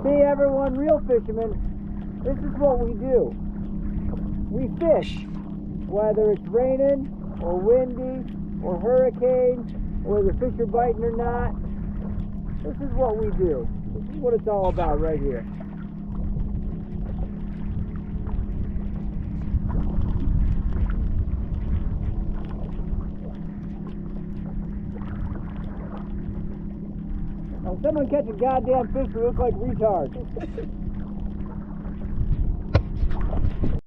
See everyone, real fishermen, this is what we do. We fish, whether it's raining or windy or hurricane, or the fish are biting or not. This is what we do. This is what it's all about right here. Now, if someone catch a goddamn fish, we look like retards.